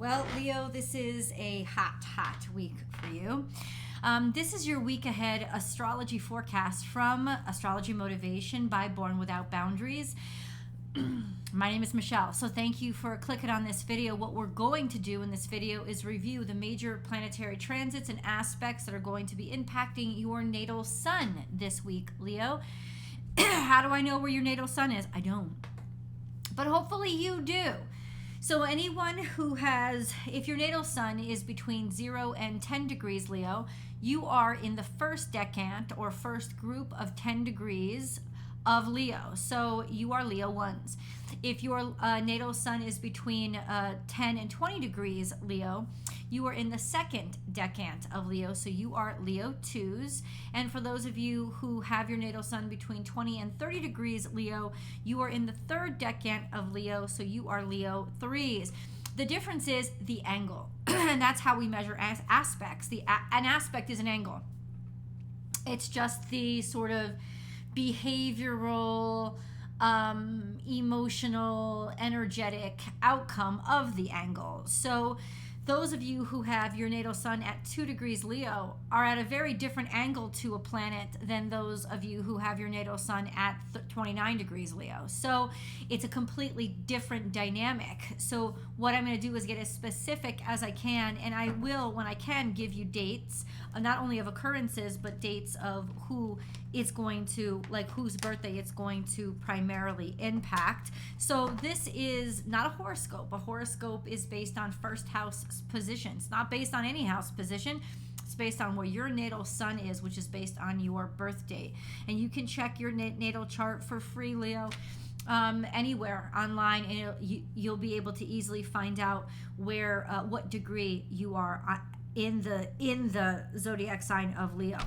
Well, Leo, this is a hot week for you. This is your week ahead astrology forecast from Astrology Motivation by Born Without Boundaries. My name is Michelle, so thank you for clicking on this video. What we're going to do in this video is review the major planetary transits and aspects that are going to be impacting your natal sun this week, Leo. How do I know where your natal sun is? I don't. But hopefully you do. So anyone who has, if your natal sun is between 0 and 10 degrees, Leo, you are in the first decant or first group of 10 degrees of Leo. So you are Leo ones. If your natal sun is between 10 and 20 degrees, Leo, you are in the second decant of Leo. So you are Leo twos. And for those of you who have your natal sun between 20 and 30 degrees, Leo, you are in the third decant of Leo. So you are Leo threes. The difference is the angle. And that's how we measure aspects. An aspect is an angle. It's just the sort of behavioral, emotional, energetic outcome of the angle. So those of you who have your natal sun at 2 degrees Leo are at a very different angle to a planet than those of you who have your natal sun at 29 degrees Leo. So it's a completely different dynamic. So what I'm going to do is get as specific as I can, and I will, when I can, give you dates, not only of occurrences, but dates of who it's going to, like whose birthday it's going to primarily impact. So this is not a horoscope. A horoscope is based on first house position. It's not based on any house position. It's based on where your natal sun is, which is based on your birth date. And you can check your natal chart for free, Leo, anywhere online, and you'll be able to easily find out where, what degree you are in the zodiac sign of Leo.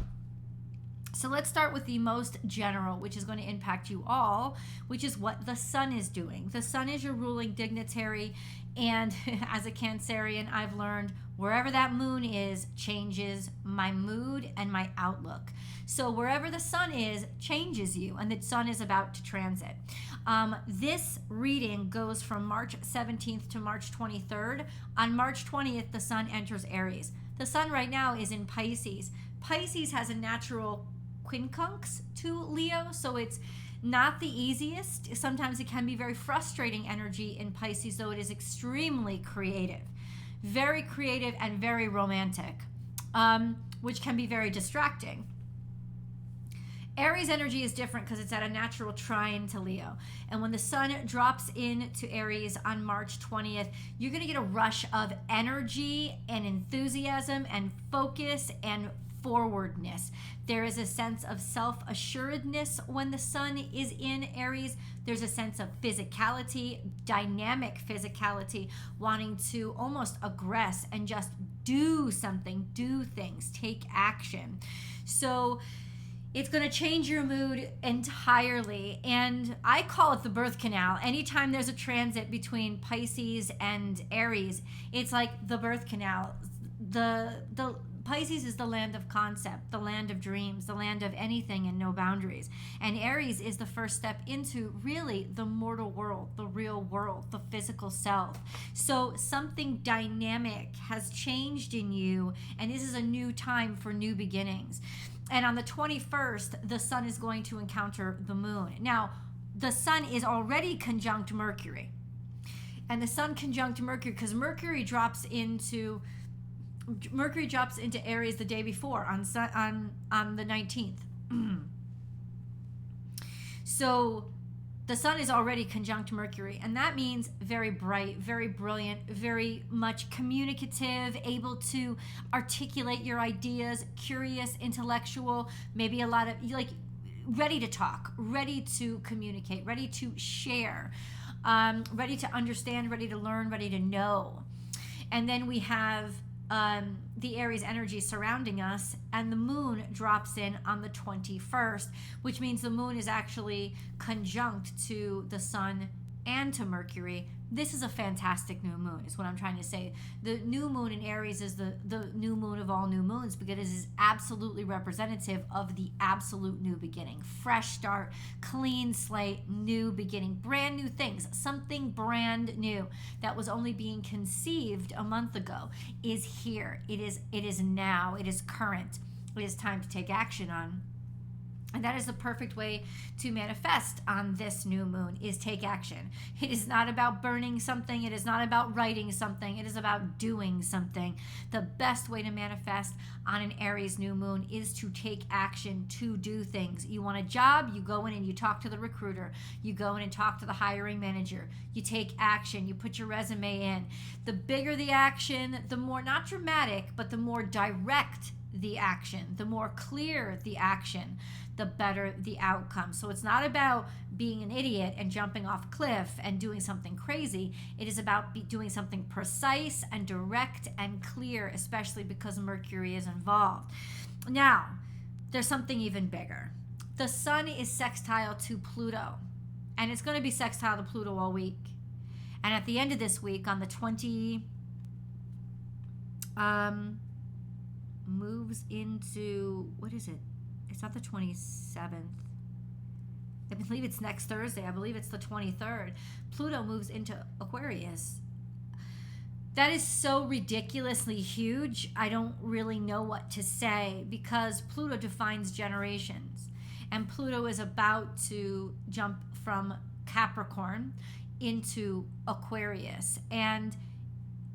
So let's start with the most general, which is going to impact you all, which is what the sun is doing. The sun is your ruling dignitary, and as a Cancerian, I've learned wherever that moon is changes my mood and my outlook. So wherever the sun is changes you, and the sun is about to transit. This reading goes from March 17th to March 23rd. On March 20th, the sun enters Aries. The sun right now is in Pisces. Pisces has a natural quincunx to Leo, so it's not the easiest. Sometimes it can be very frustrating energy in Pisces, though it is extremely creative and very romantic, which can be very distracting. Aries energy is different because it's at a natural trine to Leo. And when the sun drops into Aries on March 20th, you're going to get a rush of energy and enthusiasm and focus and forwardness. There is a sense of self-assuredness when the sun is in Aries. There's a sense of physicality, dynamic physicality, wanting to almost aggress and just do something, do things, take action. So it's going to change your mood entirely. And I call it the birth canal. Anytime there's a transit between Pisces and Aries, it's like the birth canal. The Pisces is the land of concept, the land of dreams, the land of anything and no boundaries. And Aries is the first step into really the mortal world, the real world, the physical self. So something dynamic has changed in you, and this is a new time for new beginnings. And on the 21st, the sun is going to encounter the moon. Now, the sun is already conjunct Mercury. And the sun conjunct Mercury, because Mercury drops into Aries the day before on the 19th. So the sun is already conjunct Mercury, and that means very bright, very brilliant, very much communicative, able to articulate your ideas, curious, intellectual, maybe a lot of, like, ready to talk, ready to communicate, ready to share, ready to understand, ready to learn, ready to know. And then we have the Aries energy surrounding us, and the moon drops in on the 21st, which means the moon is actually conjunct to the sun and to Mercury This is a fantastic new moon, is what I'm trying to say. The new moon in Aries is the new moon of all new moons because it is absolutely representative of the absolute new beginning. Fresh start, clean slate, new beginning, brand new things. Something brand new that was only being conceived a month ago is here. It is now. It is current. It is time to take action on. And that is the perfect way to manifest on this new moon, is take action. It is not about burning something. It is not about writing something. It is about doing something. The best way to manifest on an Aries new moon is to take action, to do things. You want a job, you go in and you talk to the recruiter. You go in and talk to the hiring manager. You take action. You put your resume in. The bigger the action, the more, not dramatic, but the more direct the action, the more clear the action, the better the outcome. So it's not about being an idiot and jumping off a cliff and doing something crazy. It is about doing something precise and direct and clear, especially because Mercury is involved. Now, there's something even bigger. The sun is sextile to Pluto, and it's going to be sextile to Pluto all week. And at the end of this week, on the moves into, what is it? It's not the 27th. I believe it's next Thursday. I believe it's the 23rd. Pluto moves into Aquarius. That is so ridiculously huge. I don't really know what to say because Pluto defines generations. And Pluto is about to jump from Capricorn into Aquarius. And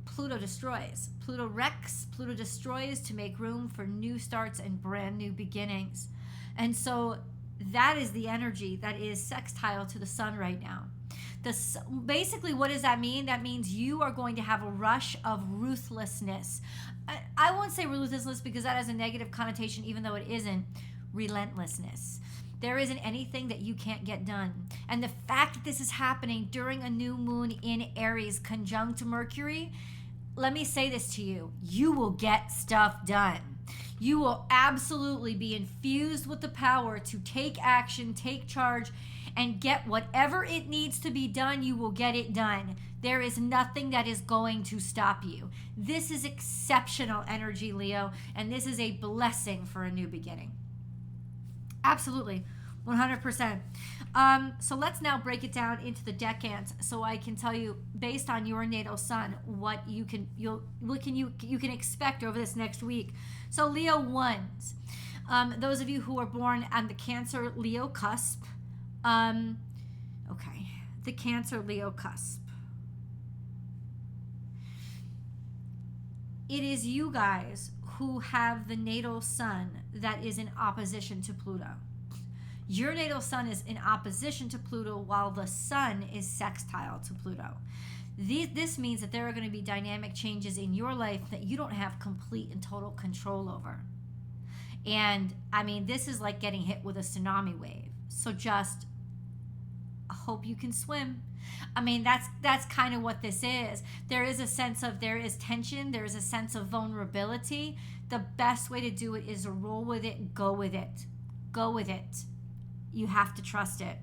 Pluto destroys. Pluto wrecks. Pluto destroys to make room for new starts and brand new beginnings. And so that is the energy that is sextile to the sun right now. Basically, what does that mean? That means you are going to have a rush of ruthlessness. I won't say ruthlessness because that has a negative connotation, even though it isn't. Relentlessness. There isn't anything that you can't get done. And the fact that this is happening during a new moon in Aries conjunct Mercury, let me say this to you. You will get stuff done. You will absolutely be infused with the power to take action, take charge, and get whatever it needs to be done. You will get it done. There is nothing that is going to stop you. This is exceptional energy, Leo, and this is a blessing for a new beginning. Absolutely, 100%. So let's now break it down into the decans, so I can tell you, based on your natal sun, what you can expect over this next week. So Leo ones, those of you who are born on the Cancer Leo cusp, the Cancer Leo cusp. It is you guys who have the natal sun that is in opposition to Pluto. Your natal sun is in opposition to Pluto while the sun is sextile to Pluto. This means that there are going to be dynamic changes in your life that you don't have complete and total control over. And I mean, this is like getting hit with a tsunami wave. So just hope you can swim. I mean, that's kind of what this is. There is a sense of, there is tension. There is a sense of vulnerability. The best way to do it is to roll with it, go with it. Go with it. You have to trust it.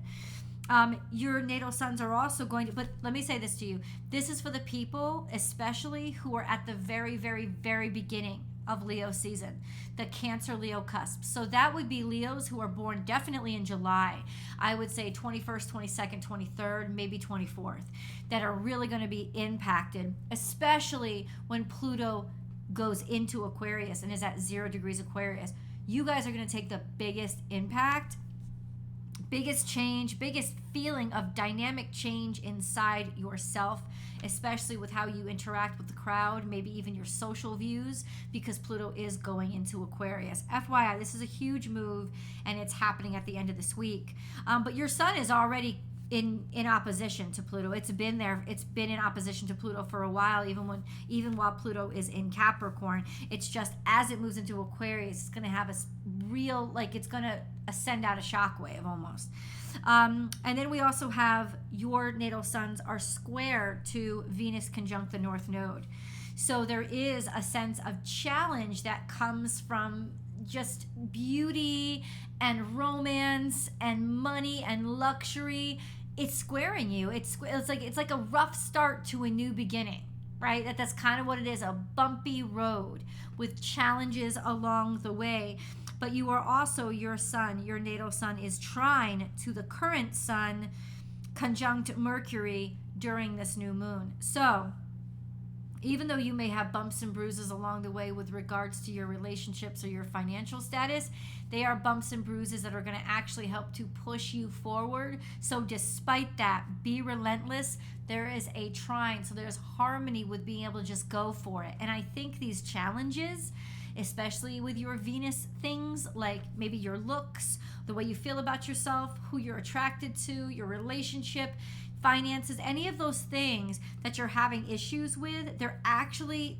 Your natal suns are also going to, but let me say this to you. This is for the people, especially who are at the very, very, very beginning of Leo season, the Cancer Leo cusp. So that would be Leos who are born definitely in July. I would say 21st, 22nd, 23rd, maybe 24th, that are really going to be impacted, especially when Pluto goes into Aquarius and is at 0 degrees Aquarius. You guys are going to take the biggest impact, biggest change, biggest feeling of dynamic change inside yourself, especially with how you interact with the crowd, maybe even your social views, because Pluto is going into Aquarius. FYI, this is a huge move, and it's happening at the end of this week. But your sun is already in opposition to Pluto. It's been there. It's been in opposition to Pluto for a while, even while Pluto is in Capricorn. It's just as it moves into Aquarius, it's going to have a real, like, it's going to send out a shockwave almost. And then we also have your natal suns are square to Venus conjunct the North Node. So there is a sense of challenge that comes from just beauty and romance and money and luxury. it's squaring you. It's like a rough start to a new beginning, right? That's kind of what it is, a bumpy road with challenges along the way. But you are also, your sun, your natal sun is trine to the current sun, conjunct Mercury during this new moon. So even though you may have bumps and bruises along the way with regards to your relationships or your financial status, they are bumps and bruises that are going to actually help to push you forward. So despite that, be relentless. There is a trine, so there's harmony with being able to just go for it. And I think these challenges, especially with your Venus things, like maybe your looks, the way you feel about yourself, who you're attracted to, your relationship, finances, any of those things that you're having issues with,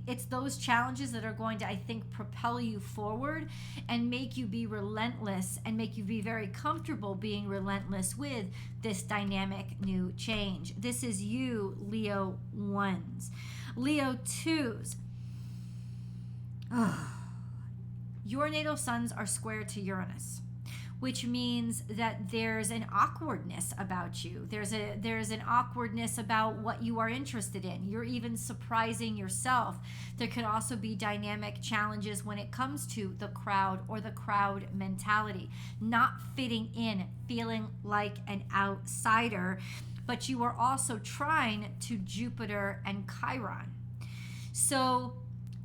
it's those challenges that are going to, I think, propel you forward and make you be relentless and make you be very comfortable being relentless with this dynamic new change. This is you, Leo 1s. Leo 2s. Your natal suns are square to Uranus, which means that there's an awkwardness about you. There's an awkwardness about what you are interested in. You're even surprising yourself. There could also be dynamic challenges when it comes to the crowd or the crowd mentality, not fitting in, feeling like an outsider. But you are also trine to Jupiter and Chiron. So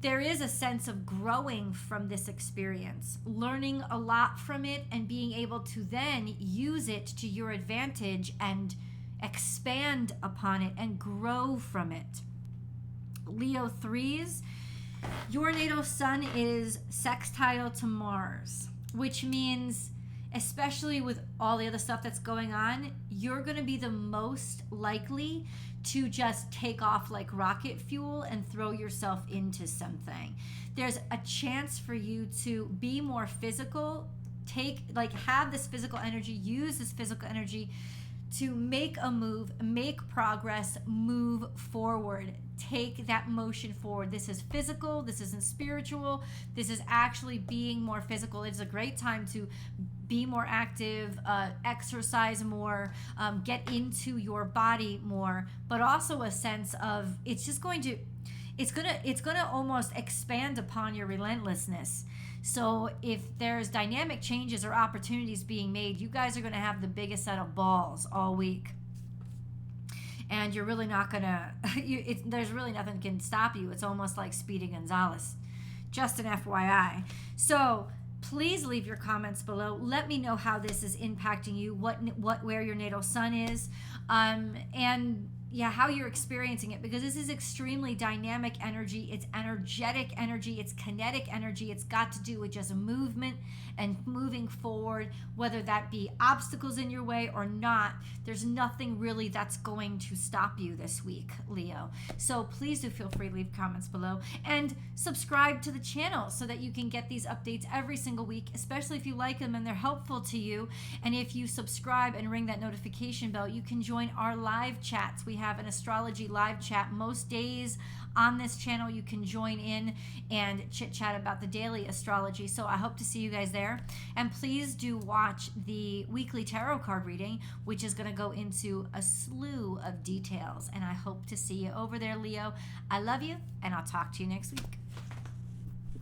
there is a sense of growing from this experience, learning a lot from it, and being able to then use it to your advantage and expand upon it and grow from it. Leo 3s, your natal sun is sextile to Mars, which means, especially with all the other stuff that's going on, you're going to be the most likely to just take off like rocket fuel and throw yourself into something. There's a chance for you to be more physical, have this physical energy, use this physical energy to make a move, make progress, move forward, take that motion forward. This is physical, this isn't spiritual, this is actually being more physical. It's a great time to be more active, exercise more, get into your body more, but also a sense of it's gonna almost expand upon your relentlessness. So if there's dynamic changes or opportunities being made, you guys are gonna have the biggest set of balls all week. And you're really not gonna, there's really nothing can stop you. It's almost like Speedy Gonzalez. Just an FYI. So please leave your comments below. Let me know how this is impacting you, where your natal sun is, and how you're experiencing it, because this is extremely dynamic energy. It's energetic energy. It's kinetic energy. It's got to do with just movement and moving forward, whether that be obstacles in your way or not. There's nothing really that's going to stop you this week, Leo. So please do feel free to leave comments below and subscribe to the channel so that you can get these updates every single week, especially if you like them and they're helpful to you. And if you subscribe and ring that notification bell, you can join our live chats. We have an astrology live chat most days on this channel. You can join in and chit chat about the daily astrology. So I hope to see you guys there. And please do watch the weekly tarot card reading, which is going to go into a slew of details. And I hope to see you over there, Leo. I love you, and I'll talk to you next week.